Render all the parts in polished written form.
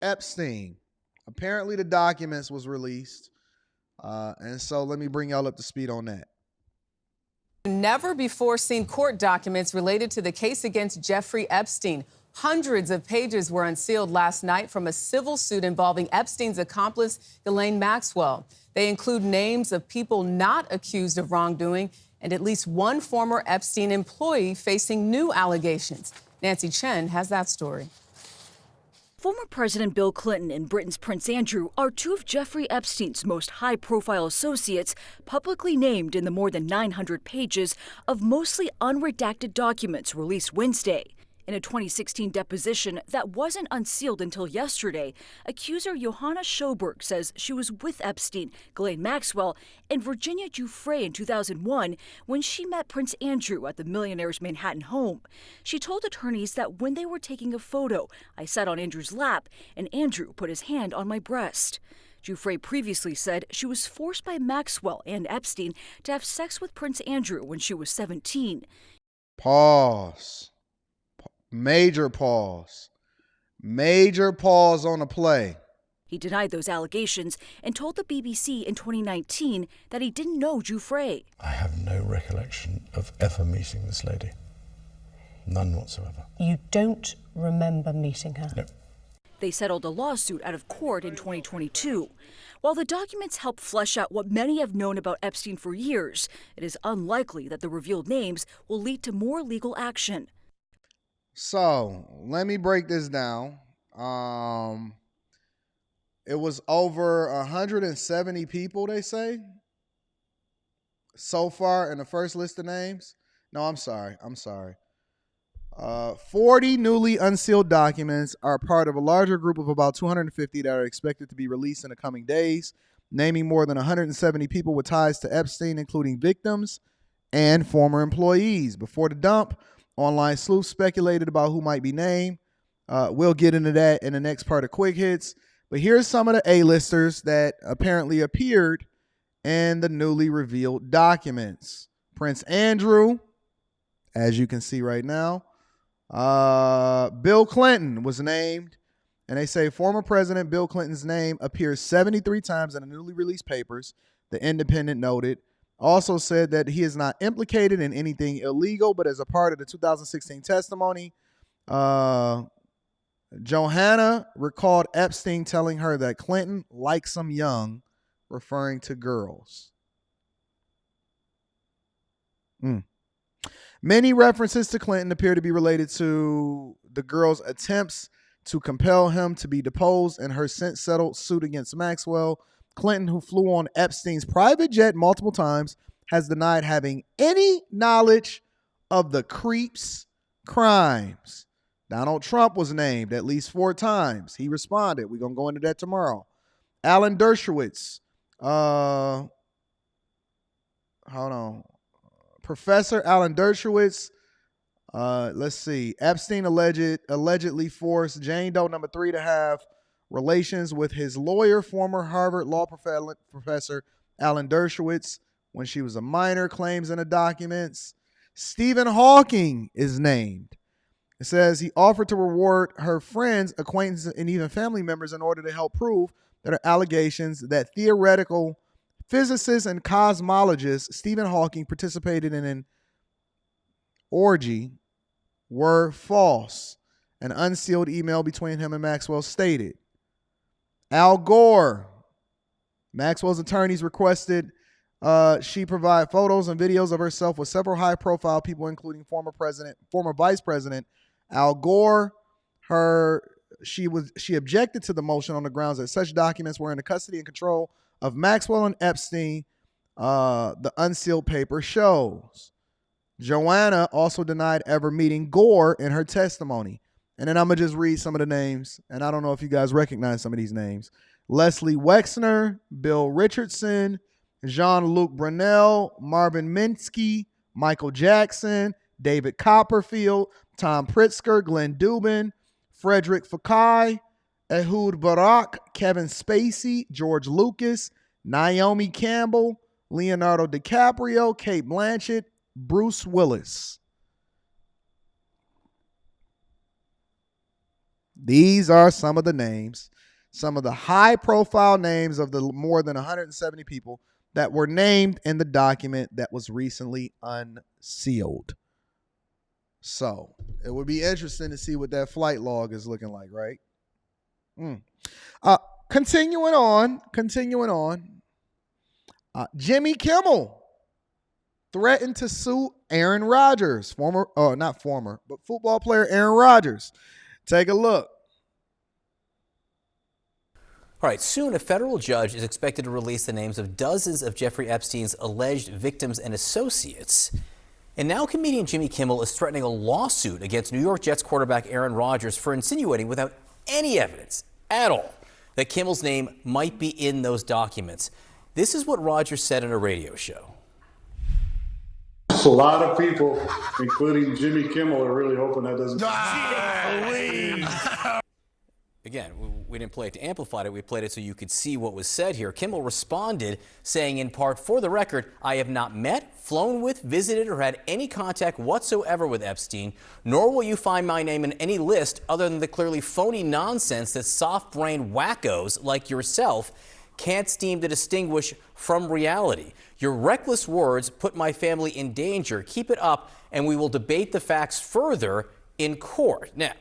Epstein. Apparently, the documents was released, and so let me bring y'all up to speed on that. Never before seen court documents related to the case against Jeffrey Epstein. Hundreds of pages were unsealed last night from a civil suit involving Epstein's accomplice, Ghislaine Maxwell. They include names of people not accused of wrongdoing and at least one former Epstein employee facing new allegations. Nancy Chen has that story. Former President Bill Clinton and Britain's Prince Andrew are two of Jeffrey Epstein's most high-profile associates, publicly named in the more than 900 pages of mostly unredacted documents released Wednesday. In a 2016 deposition that wasn't unsealed until yesterday, accuser Johanna Schoberg says she was with Epstein, Ghislaine Maxwell, and Virginia Giuffre in 2001 when she met Prince Andrew at the millionaire's Manhattan home. She told attorneys that when they were taking a photo, I sat on Andrew's lap and Andrew put his hand on my breast. Giuffre previously said she was forced by Maxwell and Epstein to have sex with Prince Andrew when she was 17. Pause. Major pause. Major pause on the play. He denied those allegations and told the BBC in 2019 that he didn't know Giuffre. I have no recollection of ever meeting this lady. None whatsoever. You don't remember meeting her? No. They settled a lawsuit out of court in 2022. While the documents help flesh out what many have known about Epstein for years, it is unlikely that the revealed names will lead to more legal action. So let me break this down. It was over 170 people, they say, so far in the first list of names. No, I'm sorry. 40 newly unsealed documents are part of a larger group of about 250 that are expected to be released in the coming days, naming more than 170 people with ties to Epstein, including victims and former employees. Before the dump, online sleuths speculated about who might be named. We'll get into that in the next part of Quick Hits. But here's some of the A-listers that apparently appeared in the newly revealed documents. Prince Andrew, as you can see right now. Bill Clinton was named. And they say former President Bill Clinton's name appears 73 times in the newly released papers, The Independent noted. Also said that he is not implicated in anything illegal, but as a part of the 2016 testimony, Johanna recalled Epstein telling her that Clinton likes them young, referring to girls. Many references to Clinton appear to be related to the girl's attempts to compel him to be deposed in her since-settled suit against Maxwell. Clinton, who flew on Epstein's private jet multiple times, has denied having any knowledge of the creep's crimes. Donald Trump was named at least 4 times. He responded. We're going to go into that tomorrow. Alan Dershowitz. Hold on. Professor Alan Dershowitz. Let's see. Epstein allegedly forced Jane Doe number 3 to have relations with his lawyer, former Harvard law professor Alan Dershowitz, when she was a minor, claims in the documents. Stephen Hawking is named. It says he offered to reward her friends, acquaintances, and even family members in order to help prove that her allegations that theoretical physicist and cosmologist Stephen Hawking participated in an orgy were false. An unsealed email between him and Maxwell stated. Al Gore. Maxwell's attorneys requested she provide photos and videos of herself with several high-profile people, including former Vice President Al Gore. She objected to the motion on the grounds that such documents were in the custody and control of Maxwell and Epstein. The unsealed paper shows. Joanna also denied ever meeting Gore in her testimony. And then I'm going to just read some of the names, and I don't know if you guys recognize some of these names. Leslie Wexner, Bill Richardson, Jean-Luc Brunel, Marvin Minsky, Michael Jackson, David Copperfield, Tom Pritzker, Glenn Dubin, Frederick Fekkai, Ehud Barak, Kevin Spacey, George Lucas, Naomi Campbell, Leonardo DiCaprio, Kate Blanchett, Bruce Willis. These are some of the names, some of the high-profile names of the more than 170 people that were named in the document that was recently unsealed. So it would be interesting to see what that flight log is looking like, right? Continuing on. Jimmy Kimmel threatened to sue Aaron Rodgers, not former, but football player Aaron Rodgers. Take a look. All right, soon a federal judge is expected to release the names of dozens of Jeffrey Epstein's alleged victims and associates. And now comedian Jimmy Kimmel is threatening a lawsuit against New York Jets quarterback Aaron Rodgers for insinuating without any evidence at all that Kimmel's name might be in those documents. This is what Rodgers said in a radio show. A lot of people, including Jimmy Kimmel, are really hoping that doesn't. Again, we didn't play it to amplify it. We played it so you could see what was said here. Kimmel responded saying, in part, for the record, I have not met, flown with, visited, or had any contact whatsoever with Epstein, nor will you find my name in any list other than the clearly phony nonsense that soft-brained wackos like yourself can't seem to distinguish from reality. Your reckless words put my family in danger. Keep it up, and we will debate the facts further in court. Now,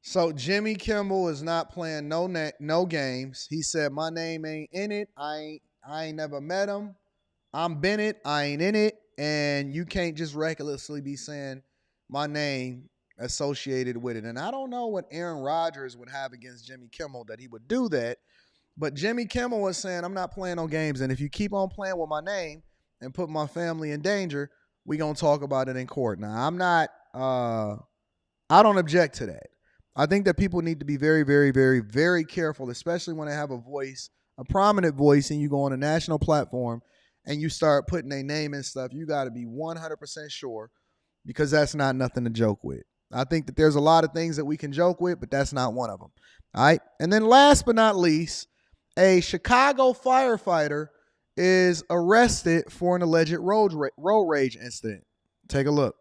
so Jimmy Kimmel is not playing no games. He said, my name ain't in it. I ain't never met him. I'm Bennett. I ain't in it. And you can't just recklessly be saying my name associated with it. And I don't know what Aaron Rodgers would have against Jimmy Kimmel that he would do that. But Jimmy Kimmel was saying, I'm not playing no games. And if you keep on playing with my name and put my family in danger, we going to talk about it in court. Now, I don't object to that. I think that people need to be very, very, very, very careful, especially when they have a voice, a prominent voice, and you go on a national platform and you start putting their name and stuff. You got to be 100% sure, because that's not nothing to joke with. I think that there's a lot of things that we can joke with, but that's not one of them. All right. And then last but not least, a Chicago firefighter is arrested for an alleged road rage incident. Take a look.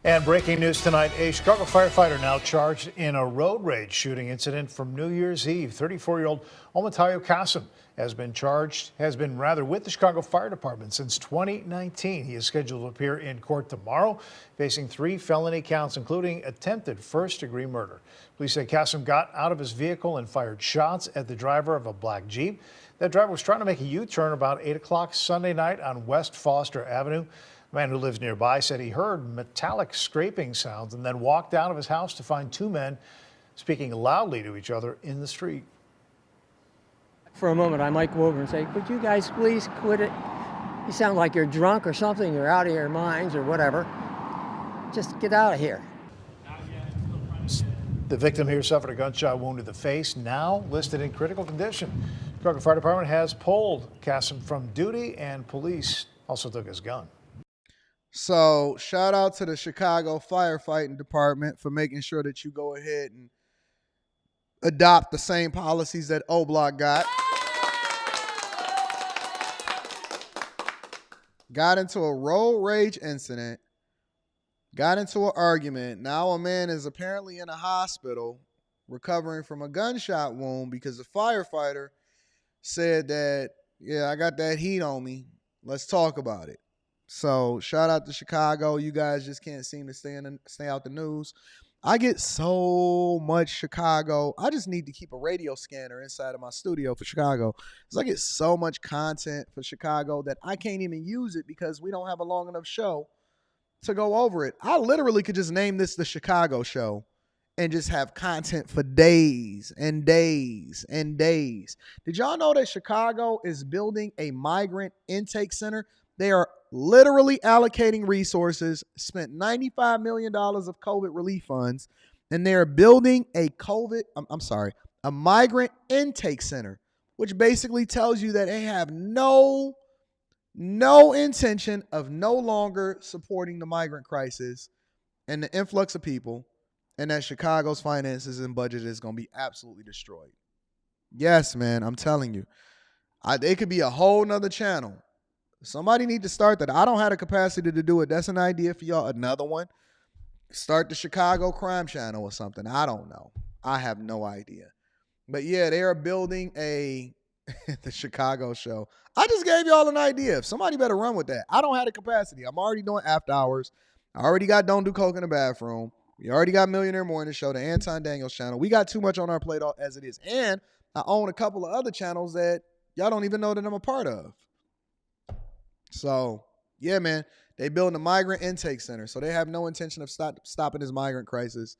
And breaking news tonight, a Chicago firefighter now charged in a road rage shooting incident from New Year's Eve. 34-year-old Omatayo Kasim has been with the Chicago Fire Department since 2019. He is scheduled to appear in court tomorrow, facing 3 felony counts, including attempted first-degree murder. Police say Kasim got out of his vehicle and fired shots at the driver of a black Jeep. That driver was trying to make a U-turn about 8 o'clock Sunday night on West Foster Avenue. A man who lives nearby said he heard metallic scraping sounds and then walked out of his house to find 2 men speaking loudly to each other in the street. For a moment, I might go over and say, could you guys please quit it? You sound like you're drunk or something, you're out of your minds or whatever. Just get out of here. The victim here suffered a gunshot wound to the face, now listed in critical condition. The Chicago Fire Department has pulled Kasim from duty, and police also took his gun. So shout out to the Chicago Firefighting Department for making sure that you go ahead and adopt the same policies that O-Block got. Got into a road rage incident, got into an argument. Now a man is apparently in a hospital recovering from a gunshot wound because the firefighter said that, yeah, I got that heat on me. Let's talk about it. So shout out to Chicago. You guys just can't seem to stay out the news. I get so much Chicago. I just need to keep a radio scanner inside of my studio for Chicago, because I get so much content for Chicago that I can't even use it because we don't have a long enough show to go over it. I literally could just name this the Chicago Show and just have content for days and days and days. Did y'all know that Chicago is building a migrant intake center? They are literally allocating resources, spent $95 million of COVID relief funds, and they're building a migrant intake center, which basically tells you that they have no intention of no longer supporting the migrant crisis and the influx of people, and that Chicago's finances and budget is going to be absolutely destroyed. Yes, man, I'm telling you. It could be a whole nother channel. Somebody need to start that. I don't have the capacity to do it. That's an idea for y'all. Another one. Start the Chicago Crime Channel or something. I don't know. I have no idea. But yeah, they are building the Chicago show. I just gave y'all an idea. If somebody better run with that. I don't have the capacity. I'm already doing after hours. I already got Don't Do Coke in the Bathroom. We already got Millionaire Morning Show, the Anton Daniels channel. We got too much on our plate as it is. And I own a couple of other channels that y'all don't even know that I'm a part of. So, yeah, man. They building a migrant intake center. So they have no intention of stopping this migrant crisis.